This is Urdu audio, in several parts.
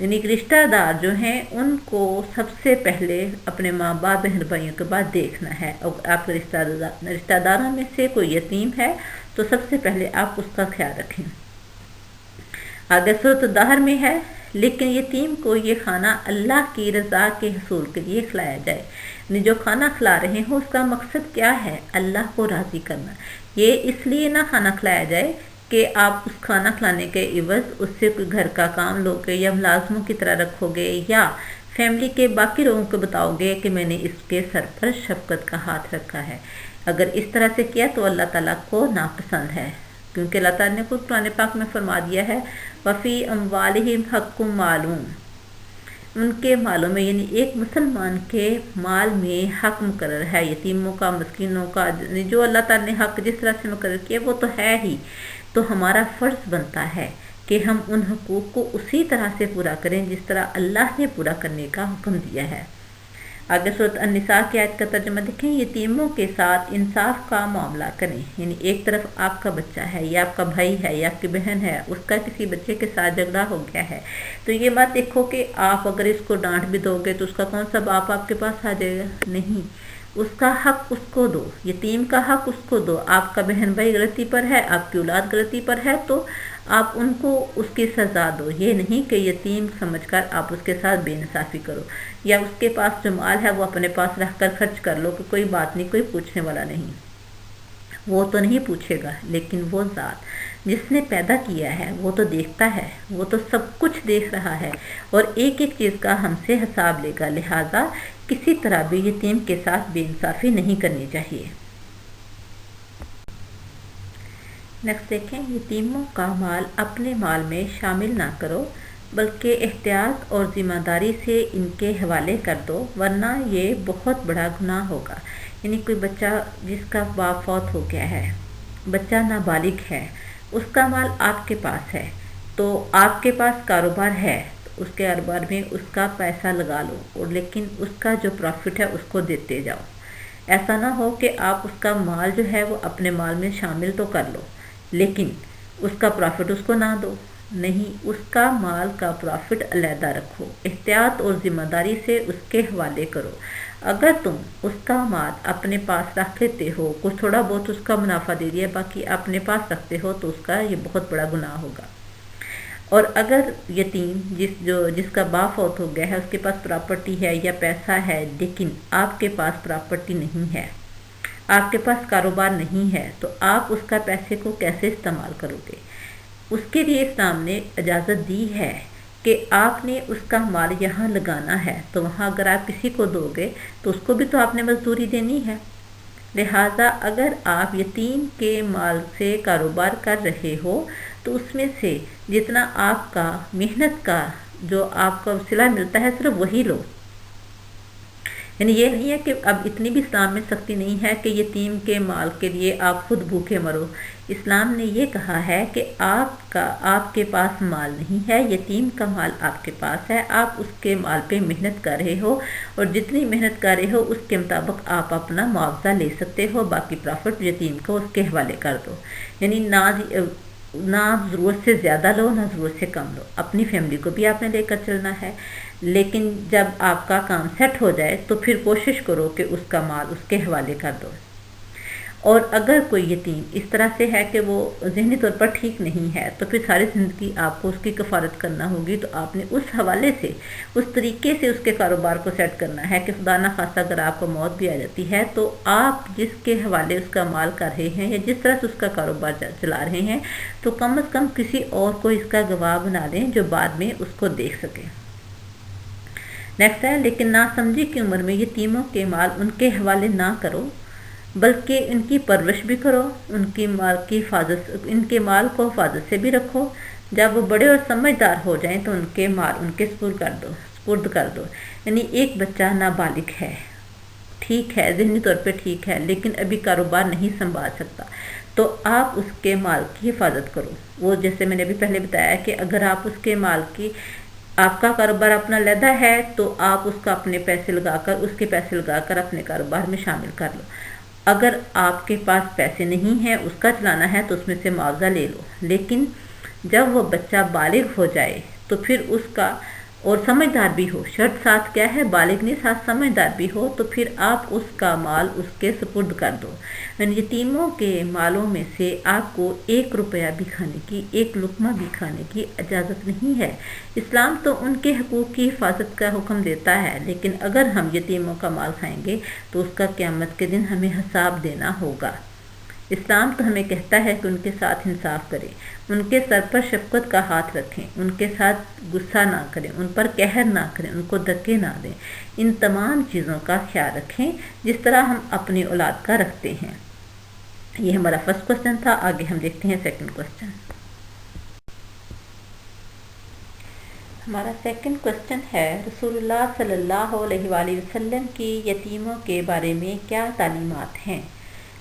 یعنی کہ رشتہ دار جو ہیں ان کو سب سے پہلے اپنے ماں باپ بہن بھائیوں کے بعد دیکھنا ہے. اور آپ کے رشتہ داروں میں سے کوئی یتیم ہے تو سب سے پہلے آپ اس کا خیال رکھیں. آگے سورۃ الدہر میں ہے لیکن یتیم کو یہ کھانا اللہ کی رضا کے حصول کے لیے کھلایا جائے. یعنی جو کھانا کھلا رہے ہوں اس کا مقصد کیا ہے؟ اللہ کو راضی کرنا. یہ اس لیے نہ کھانا کھلایا جائے کہ آپ اس کھانا کھلانے کے عوض اس سے کوئی گھر کا کام لوگے یا ملازموں کی طرح رکھو گے یا فیملی کے باقی لوگوں کو بتاؤ گے کہ میں نے اس کے سر پر شفقت کا ہاتھ رکھا ہے. اگر اس طرح سے کیا تو اللہ تعالیٰ کو ناپسند ہے، کیونکہ اللہ تعالیٰ نے خود قرآن پاک میں فرما دیا ہے وفی اموالہم حق معلوم. ان کے مالوں میں یعنی ایک مسلمان کے مال میں حق مقرر ہے، یتیموں کا، مسکینوں کا، جو اللہ تعالیٰ نے حق جس طرح سے مقرر کیا وہ تو ہے ہی. تو ہمارا فرض بنتا ہے کہ ہم ان حقوق کو اسی طرح سے پورا کریں جس طرح اللہ نے پورا کرنے کا حکم دیا ہے. آگے سورۃ النساء کی آیت کا ترجمہ دیکھیں. یتیموں کے ساتھ انصاف کا معاملہ کریں. یعنی ایک طرف آپ کا بچہ ہے یا آپ کا بھائی ہے یا آپ کی بہن ہے، اس کا کسی بچے کے ساتھ جھگڑا ہو گیا ہے تو یہ بات دیکھو کہ آپ اگر اس کو ڈانٹ بھی دو گے تو اس کا کون سا باپ آپ کے پاس آ جائے گا؟ نہیں، اس کا حق اس کو دو، یتیم کا حق اس کو دو. آپ کا بہن بھائی غلطی پر ہے، آپ کی اولاد غلطی پر ہے تو آپ ان کو اس کی سزا دو. یہ نہیں کہ یتیم سمجھ کر آپ اس کے ساتھ بے انصافی کرو یا اس کے پاس جو مال ہے وہ اپنے پاس رکھ کر خرچ کر لو کہ کوئی بات نہیں، کوئی پوچھنے والا نہیں. وہ تو نہیں پوچھے گا، لیکن وہ ذات جس نے پیدا کیا ہے وہ تو دیکھتا ہے، وہ تو سب کچھ دیکھ رہا ہے اور ایک ایک چیز کا ہم سے حساب لے گا. لہٰذا کسی طرح بھی یتیم کے ساتھ بے انصافی نہیں کرنی چاہیے. نیکسٹ دیکھیں. یتیموں کا مال اپنے مال میں شامل نہ کرو بلکہ احتیاط اور ذمہ داری سے ان کے حوالے کر دو ورنہ یہ بہت بڑا گناہ ہوگا. یعنی کوئی بچہ جس کا باپ فوت ہو گیا ہے، بچہ نابالغ ہے، اس کا مال آپ کے پاس ہے تو آپ کے پاس کاروبار ہے تو اس کے کاروبار میں اس کا پیسہ لگا لو اور لیکن اس کا جو پروفٹ ہے اس کو دیتے جاؤ. ایسا نہ ہو کہ آپ اس کا مال جو ہے وہ اپنے مال میں شامل تو کر لو لیکن اس کا پروفٹ اس کو نہ دو. نہیں، اس کا مال کا پروفٹ علیحدہ رکھو، احتیاط اور ذمہ داری سے اس کے حوالے کرو. اگر تم اس کا مال اپنے پاس رکھ لیتے ہو، کچھ تھوڑا بہت اس کا منافع دے دیا باقی اپنے پاس رکھتے ہو تو اس کا یہ بہت بڑا گناہ ہوگا. اور اگر یتیم جس کا باپ فوت ہو گیا ہے اس کے پاس پراپرٹی ہے یا پیسہ ہے لیکن آپ کے پاس پراپرٹی نہیں ہے، آپ کے پاس کاروبار نہیں ہے تو آپ اس کا پیسے کو کیسے استعمال کرو گے؟ اس کے لیے اسلام نے اجازت دی ہے کہ آپ نے اس کا مال یہاں لگانا ہے تو وہاں اگر آپ کسی کو دو گے تو اس کو بھی تو آپ نے مزدوری دینی ہے. لہٰذا اگر آپ یتیم کے مال سے کاروبار کر رہے ہو تو اس میں سے جتنا آپ کا محنت کا جو آپ کا وسیلہ ملتا ہے صرف وہی لو. یعنی یہ نہیں ہے کہ اب اتنی بھی اسلام میں سختی نہیں ہے کہ یتیم کے مال کے لیے آپ خود بھوکے مرو. اسلام نے یہ کہا ہے کہ آپ کے پاس مال نہیں ہے، یتیم کا مال آپ کے پاس ہے، آپ اس کے مال پہ محنت کر رہے ہو اور جتنی محنت کر رہے ہو اس کے مطابق آپ اپنا معاوضہ لے سکتے ہو، باقی پروفٹ یتیم کو اس کے حوالے کر دو. یعنی نہ ضرورت سے زیادہ لو نہ ضرورت سے کم لو. اپنی فیملی کو بھی آپ نے لے کر چلنا ہے لیکن جب آپ کا کام سیٹ ہو جائے تو پھر کوشش کرو کہ اس کا مال اس کے حوالے کر دو. اور اگر کوئی یتیم اس طرح سے ہے کہ وہ ذہنی طور پر ٹھیک نہیں ہے تو پھر ساری زندگی آپ کو اس کی کفارت کرنا ہوگی. تو آپ نے اس حوالے سے اس طریقے سے اس کے کاروبار کو سیٹ کرنا ہے کہ خدا نخواستہ اگر آپ کو موت بھی آ جاتی ہے تو آپ جس کے حوالے اس کا مال کر رہے ہیں یا جس طرح سے اس کا کاروبار چلا رہے ہیں تو کم از کم کسی اور کو اس کا گواہ بنا دیں جو بعد میں اس کو دیکھ سکے. نیکسٹ ہے. لیکن ناسمجھی کی عمر میں یتیموں کے مال ان کے حوالے نہ کرو بلکہ ان کی پرورش بھی کرو، ان کے مال کو حفاظت سے بھی رکھو. جب وہ بڑے اور سمجھدار ہو جائیں تو ان کے مال ان کے سپرد کر دو. یعنی ایک بچہ نابالغ ہے، ٹھیک ہے، ذہنی طور پہ ٹھیک ہے لیکن ابھی کاروبار نہیں سنبھال سکتا تو آپ اس کے مال کی حفاظت کرو. وہ جیسے میں نے ابھی پہلے بتایا کہ اگر آپ اس کے مال کی آپ کا کاروبار اپنا لیدا ہے تو آپ اس کا اپنے پیسے لگا کر اس کے پیسے لگا کر اپنے کاروبار میں شامل کر لو. اگر آپ کے پاس پیسے نہیں ہیں اس کا چلانا ہے تو اس میں سے معاوضہ لے لو. لیکن جب وہ بچہ بالغ ہو جائے تو پھر اس کا اور سمجھدار بھی ہو، شرط ساتھ کیا ہے، بالغ نہیں، ساتھ سمجھدار بھی ہو، تو پھر آپ اس کا مال اس کے سپرد کر دو۔ یتیموں کے مالوں میں سے آپ کو 1 روپیہ بھی کھانے کی، 1 لقمہ بھی کھانے کی اجازت نہیں ہے۔ اسلام تو ان کے حقوق کی حفاظت کا حکم دیتا ہے، لیکن اگر ہم یتیموں کا مال کھائیں گے تو اس کا قیامت کے دن ہمیں حساب دینا ہوگا۔ اسلام تو ہمیں کہتا ہے کہ ان کے ساتھ انصاف کریں، ان کے سر پر شفقت کا ہاتھ رکھیں، ان کے ساتھ غصہ نہ کریں، ان پر قہر نہ کریں، ان کو دھکے نہ دیں، ان تمام چیزوں کا خیال رکھیں جس طرح ہم اپنی اولاد کا رکھتے ہیں۔ یہ ہمارا فرسٹ کوسچن تھا۔ آگے ہم دیکھتے ہیں سیکنڈ کوسچن۔ ہمارا سیکنڈ کوسچن ہے، رسول اللہ صلی اللہ علیہ وآلہ وسلم کی یتیموں کے بارے میں کیا تعلیمات ہیں؟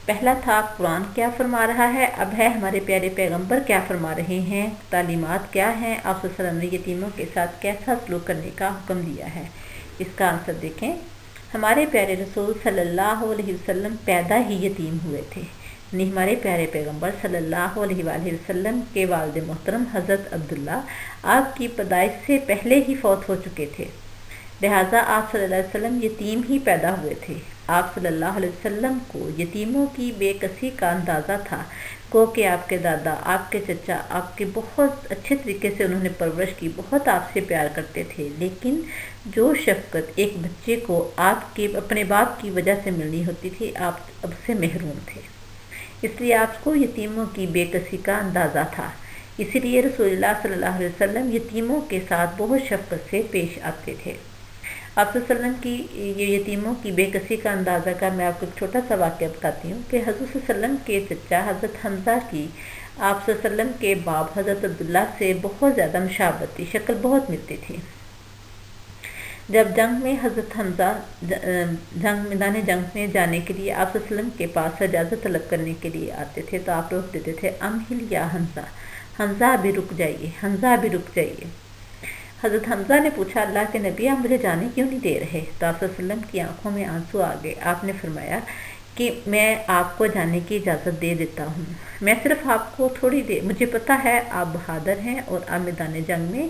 پہلا تھا قرآن کیا فرما رہا ہے، اب ہے ہمارے پیارے پیغمبر کیا فرما رہے ہیں، تعلیمات کیا ہیں، آپ صلی اللہ علیہ وسلم نے یتیموں کے ساتھ کیسا سلوک کرنے کا حکم دیا ہے۔ اس کا آنسر دیکھیں، ہمارے پیارے رسول صلی اللہ علیہ وسلم پیدا ہی یتیم ہوئے تھے، یعنی ہمارے پیارے پیغمبر صلی اللہ علیہ وآلہ وسلم کے والد محترم حضرت عبداللہ آپ کی پیدائش سے پہلے ہی فوت ہو چکے تھے، لہٰذا آپ صلی اللہ علیہ وسلم یتیم ہی پیدا ہوئے تھے۔ آپ صلی اللہ علیہ وسلم کو یتیموں کی بے کسی کا اندازہ تھا، کہ آپ کے دادا، آپ کے چچا آپ کے بہت اچھے طریقے سے انہوں نے پرورش کی، بہت آپ سے پیار کرتے تھے، لیکن جو شفقت ایک بچے کو آپ کے اپنے باپ کی وجہ سے ملنی ہوتی تھی، آپ اب سے محروم تھے، اس لیے آپ کو یتیموں کی بے کسی کا اندازہ تھا۔ اسی لیے رسول اللہ صلی اللہ علیہ وسلم یتیموں کے ساتھ بہت شفقت سے پیش آتے تھے۔ آپ صلی اللہ علیہ وسلم کی یہ یتیموں کی بے کسی کا اندازہ کا میں آپ کو ایک چھوٹا سا واقعہ بتاتی ہوں کہ حضرت صلی اللہ علیہ وسلم کے چچا حضرت حمزہ کی آپ صلی اللہ علیہ وسلم کے باپ حضرت عبداللہ سے بہت زیادہ مشابہت تھی، شکل بہت ملتی تھی۔ جب جنگ میں حضرت حمزہ میدان جنگ میں جانے کے لیے آپ صلی اللہ علیہ وسلم کے پاس اجازت طلب کرنے کے لیے آتے تھے تو آپ روک دیتے تھے، امہل یا حمزہ، حمزہ بھی رک جائیے، حمزہ بھی رک جائیے۔ حضرت حمزہ نے پوچھا، اللہ کے نبی آپ مجھے جانے کیوں نہیں دے رہے؟ تو آپ صلی اللہ علیہ وسلم کی آنکھوں میں آنسو آ گئے۔ آپ نے فرمایا کہ میں آپ کو جانے کی اجازت دے دیتا ہوں، میں صرف آپ کو تھوڑی دیر، مجھے پتا ہے آپ بہادر ہیں اور آپ میدان جنگ میں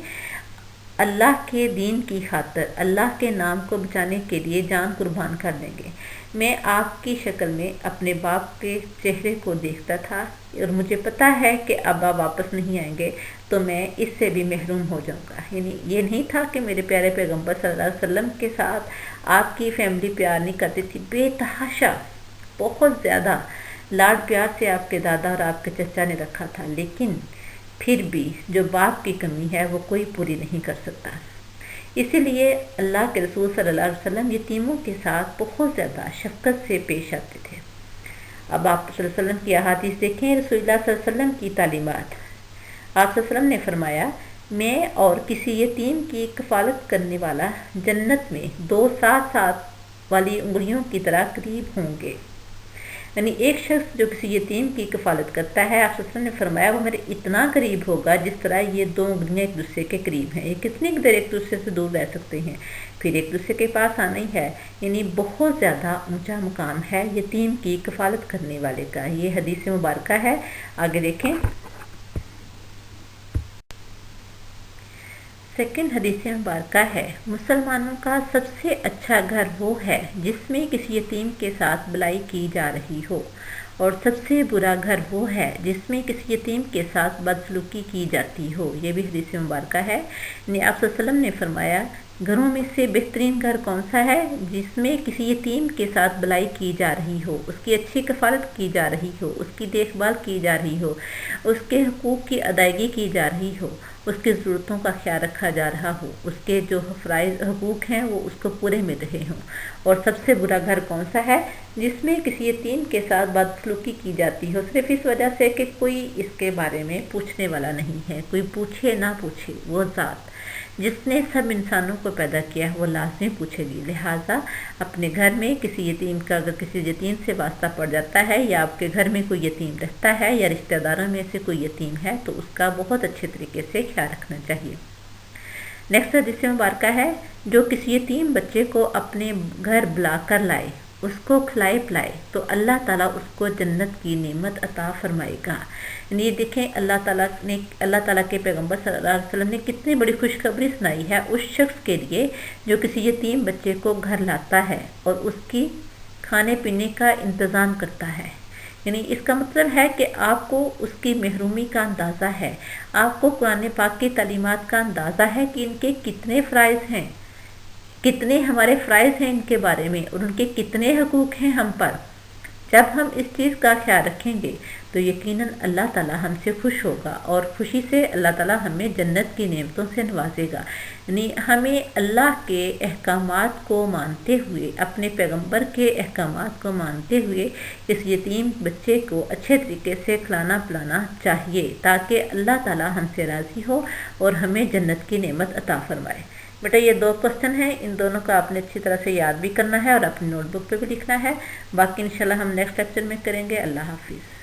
اللہ کے دین کی خاطر، اللہ کے نام کو بچانے کے لیے جان قربان کر دیں گے۔ میں آپ کی شکل میں اپنے باپ کے چہرے کو دیکھتا تھا اور مجھے پتا ہے کہ اب آپ واپس نہیں آئیں گے تو میں اس سے بھی محروم ہو جاؤں گا۔ یعنی یہ نہیں تھا کہ میرے پیارے پیغمبر صلی اللہ علیہ وسلم کے ساتھ آپ کی فیملی پیار نہیں کرتی تھی، بے تحاشا بہت زیادہ لاڈ پیار سے آپ کے دادا اور آپ کے چچا نے رکھا تھا، لیکن پھر بھی جو باپ کی کمی ہے وہ کوئی پوری نہیں کر سکتا۔ اسی لیے اللہ کے رسول صلی اللہ علیہ وسلم یتیموں کے ساتھ بہت زیادہ شفقت سے پیش آتے تھے۔ اب آپ صلی اللہ علیہ وسلم کی احادیث دیکھیں، رسول اللہ صلی اللہ علیہ وسلم کی تعلیمات۔ آپ صلی اللہ علیہ وسلم نے فرمایا، میں اور کسی یتیم کی کفالت کرنے والا جنت میں 2 ساتھ والی انگلیوں کی طرح قریب ہوں گے۔ یعنی ایک شخص جو کسی یتیم کی کفالت کرتا ہے، آپ صلی اللہ علیہ وسلم نے فرمایا وہ میرے اتنا قریب ہوگا جس طرح یہ 2 انگلیاں ایک دوسرے کے قریب ہیں۔ یہ کتنی دیر ایک دوسرے سے دور رہ سکتے ہیں، پھر ایک دوسرے کے پاس آنا ہی ہے۔ یعنی بہت زیادہ اونچا مقام ہے یتیم کی کفالت کرنے والے کا۔ یہ حدیث مبارکہ ہے، آگے دیکھیں۔ سیکنڈ حدیث مبارکہ ہے، مسلمانوں کا سب سے اچھا گھر وہ ہے جس میں کسی یتیم کے ساتھ بلائی کی جا رہی ہو، اور سب سے برا گھر وہ ہے جس میں کسی یتیم کے ساتھ بدسلوکی کی جاتی ہو۔ یہ بھی حدیث مبارکہ ہے۔ یعنی آپ صلی اللہ علیہ وسلم نے فرمایا، گھروں میں سے بہترین گھر کون سا ہے؟ جس میں کسی یتیم کے ساتھ بلائی کی جا رہی ہو، اس کی اچھی کفالت کی جا رہی ہو، اس کی دیکھ بھال کی جا رہی ہو، اس کے حقوق کی ادائیگی کی جا رہی ہو، اس کی ضرورتوں کا خیال رکھا جا رہا ہو، اس کے جو فرائض حقوق ہیں وہ اس کو پورے مل رہے ہوں۔ اور سب سے برا گھر کون سا ہے؟ جس میں کسی یتیم کے ساتھ بدسلوکی کی جاتی ہو، صرف اس وجہ سے کہ کوئی اس کے بارے میں پوچھنے والا نہیں ہے، کوئی پوچھے نہ پوچھے، وہ ذات جس نے سب انسانوں کو پیدا کیا ہے وہ لازمی پوچھے گی۔ لہٰذا اپنے گھر میں کسی یتیم کا، اگر کسی یتیم سے واسطہ پڑ جاتا ہے یا آپ کے گھر میں کوئی یتیم رہتا ہے یا رشتہ داروں میں سے کوئی یتیم ہے تو اس کا بہت اچھے طریقے سے خیال رکھنا چاہیے۔ نیکسٹ حدیث مبارکہ ہے، جو کسی یتیم بچے کو اپنے گھر بلا کر لائے اس کو کھلائے پلائے تو اللہ تعالیٰ اس کو جنت کی نعمت عطا فرمائے گا۔ یعنی یہ دیکھیں اللہ تعالیٰ کے پیغمبر صلی اللہ علیہ وسلم نے کتنی بڑی خوشخبری سنائی ہے اس شخص کے لیے جو کسی یتیم بچے کو گھر لاتا ہے اور اس کی کھانے پینے کا انتظام کرتا ہے۔ یعنی اس کا مطلب ہے کہ آپ کو اس کی محرومی کا اندازہ ہے، آپ کو قرآن پاک کی تعلیمات کا اندازہ ہے کہ ان کے کتنے فرائض ہیں، کتنے ہمارے فرائض ہیں ان کے بارے میں، اور ان کے کتنے حقوق ہیں ہم پر۔ جب ہم اس چیز کا خیال رکھیں گے تو یقیناً اللہ تعالیٰ ہم سے خوش ہوگا اور خوشی سے اللہ تعالیٰ ہمیں جنت کی نعمتوں سے نوازے گا۔ یعنی ہمیں اللہ کے احکامات کو مانتے ہوئے، اپنے پیغمبر کے احکامات کو مانتے ہوئے اس یتیم بچے کو اچھے طریقے سے کھلانا پلانا چاہیے تاکہ اللہ تعالیٰ ہم سے راضی ہو اور ہمیں جنت کی نعمت عطا فرمائے۔ بیٹا یہ 2 کوسچن ہیں، ان دونوں کا آپ نے اچھی طرح سے یاد بھی کرنا ہے اور اپنی نوٹ بک پہ بھی لکھنا ہے۔ باقی انشاءاللہ ہم نیکسٹ لیکچر میں کریں گے۔ اللہ حافظ۔